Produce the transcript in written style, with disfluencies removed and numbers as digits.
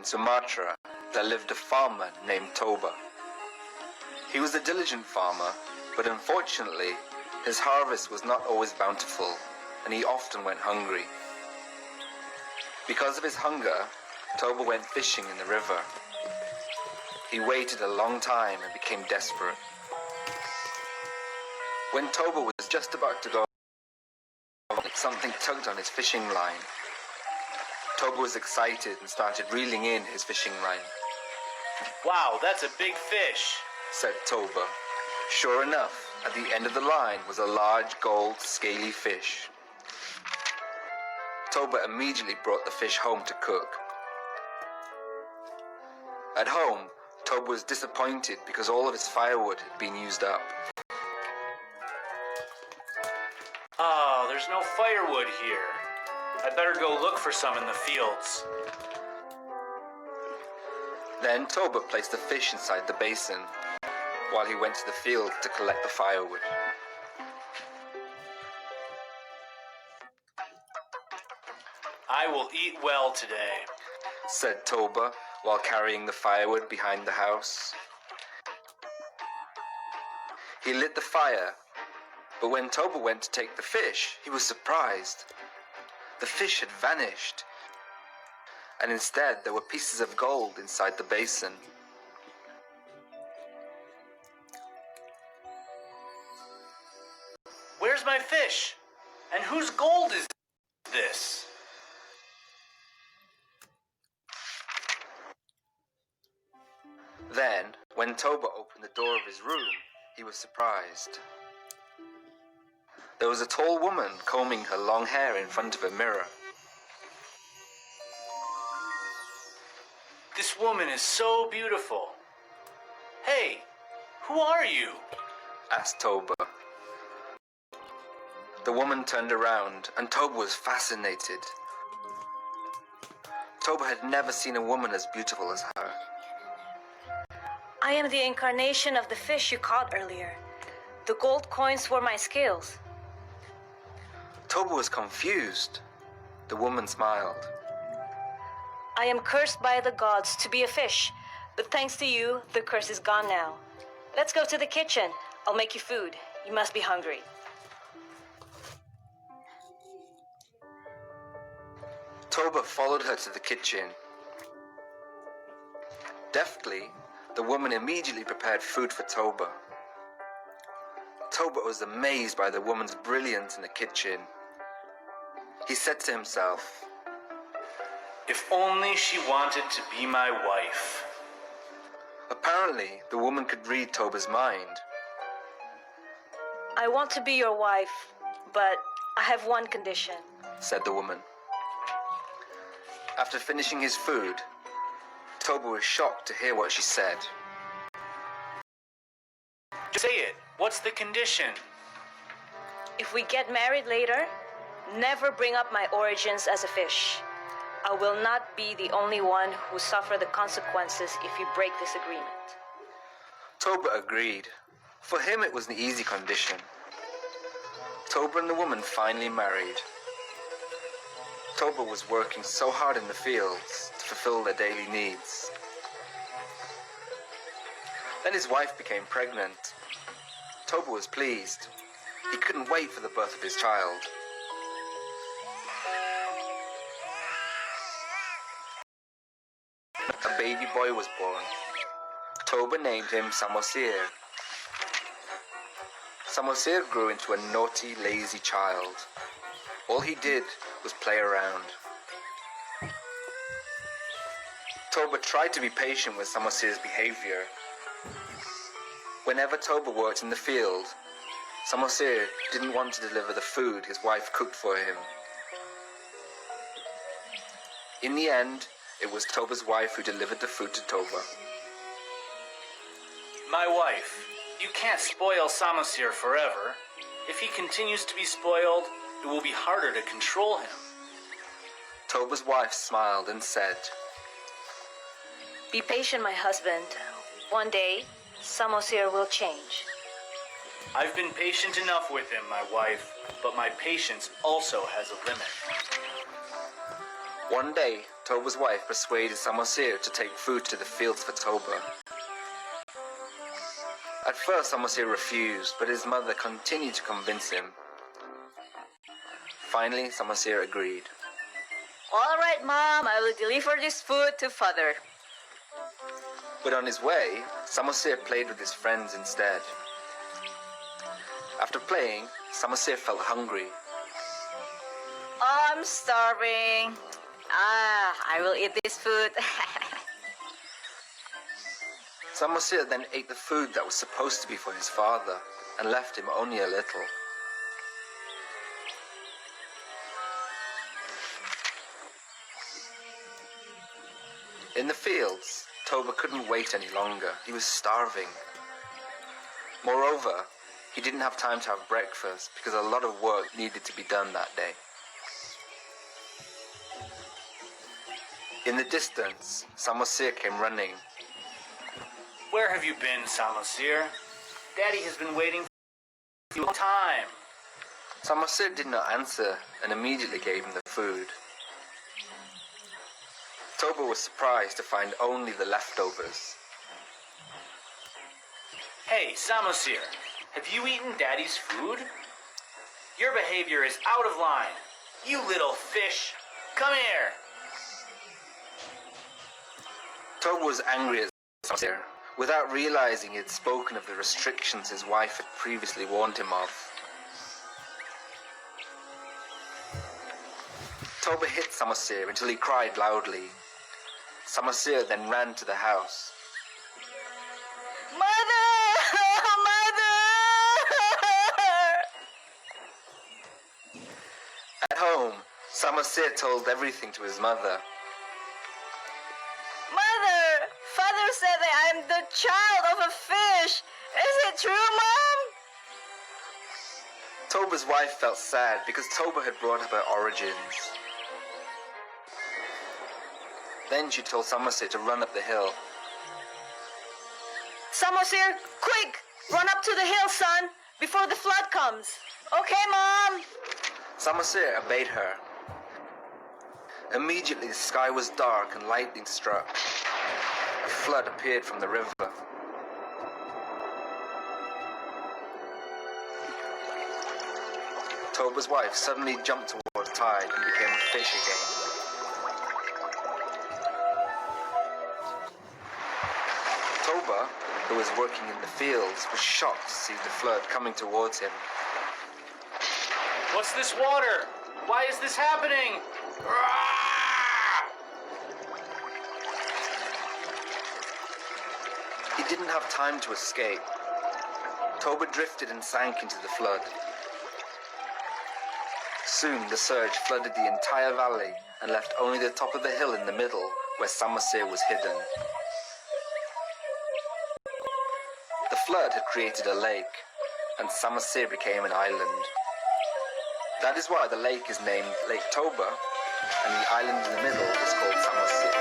Sumatra there lived a farmer named Toba. He was a diligent farmer, but unfortunately his harvest was not always bountiful, and he often went hungry. Because of his hunger, Toba went fishing in the river. He waited a long time and became desperate. When Toba was just about to go, something tugged on his fishing line. Toba was excited and started reeling in his fishing line. Wow, that's a big fish, said Toba. Sure enough, at the end of the line was a large gold scaly fish. Toba immediately brought the fish home to cook. At home, Toba was disappointed because all of his firewood had been used up. Oh, there's no firewood here. I better go look for some in the fields. Then Toba placed the fish inside the basin, while he went to the field to collect the firewood. I will eat well today, said Toba while carrying the firewood behind the house. He lit the fire, but when Toba went to take the fish, he was surprised. The fish had vanished, and instead there were pieces of gold inside the basin. Where's my fish? And whose gold is this? Then, when Toba opened the door of his room, he was surprised. There was a tall woman combing her long hair in front of a mirror. This woman is so beautiful. Hey, who are you? asked Toba. The woman turned around, and Toba was fascinated. Toba had never seen a woman as beautiful as her. I am the incarnation of the fish you caught earlier. The gold coins were my scales. Toba was confused. The woman smiled. I am cursed by the gods to be a fish, but thanks to you, the curse is gone now. Let's go to the kitchen. I'll make you food. You must be hungry. Toba followed her to the kitchen. Deftly, the woman immediately prepared food for Toba. Toba was amazed by the woman's brilliance in the kitchen. He said to himself, If only she wanted to be my wife. Apparently, the woman could read Toba's mind. I want to be your wife, but I have one condition, said the woman. After finishing his food, Toba was shocked to hear what she said. Say it. What's the condition? If we get married later, never bring up my origins as a fish. I will not be the only one who suffer the consequences if you break this agreement. Toba agreed. For him, it was an easy condition. Toba and the woman finally married. Toba was working so hard in the fields to fulfill their daily needs. Then his wife became pregnant. Toba was pleased. He couldn't wait for the birth of his child. A baby boy was born. Toba named him Samosir. Samosir grew into a naughty, lazy child. All he did was play around. Toba tried to be patient with Samosir's behavior. Whenever Toba worked in the field, Samosir didn't want to deliver the food his wife cooked for him. In the end, it was Toba's wife who delivered the food to Toba. My wife, you can't spoil Samosir forever. If he continues to be spoiled, it will be harder to control him. Toba's wife smiled and said, Be patient, my husband. One day, Samosir will change. I've been patient enough with him, my wife, but my patience also has a limit. One day, Toba's wife persuaded Samosir to take food to the fields for Toba. At first, Samosir refused, but his mother continued to convince him. Finally, Samosir agreed. All right, Mom, I will deliver this food to Father. But on his way, Samosir played with his friends instead. After playing, Samosir felt hungry. Oh, I'm starving. I will eat this food. Samosir then ate the food that was supposed to be for his father and left him only a little. In the fields, Toba couldn't wait any longer. He was starving. Moreover, he didn't have time to have breakfast because a lot of work needed to be done that day. In the distance, Samosir came running. Where have you been, Samosir? Daddy has been waiting for you a long time. Samosir did not answer and immediately gave him the food. Toba was surprised to find only the leftovers. Hey, Samosir, have you eaten Daddy's food? Your behavior is out of line. You little fish. Come here. Toba was angry at Samosir, without realizing he had spoken of the restrictions his wife had previously warned him of. Toba hit Samosir until he cried loudly. Samosir then ran to the house. Mother! Mother! At home, Samosir told everything to his mother. Mother! Father said that I'm the child of a fish. Is it true, Mom? Toba's wife felt sad because Toba had brought up her origins. Then she told Samosir to run up the hill. Samosir, quick! Run up to the hill, son, before the flood comes. Okay, Mom? Samosir obeyed her. Immediately the sky was dark and lightning struck. A flood appeared from the river. Toba's wife suddenly jumped towards the tide and became a fish again. Toba, who was working in the fields, was shocked to see the flood coming towards him. What's this water? Why is this happening? He didn't have time to escape. Toba drifted and sank into the flood. Soon the surge flooded the entire valley and left only the top of the hill in the middle where Samosir was hidden. The flood had created a lake, and Samosir became an island. That is why the lake is named Lake Toba, and the island in the middle is called Samosir.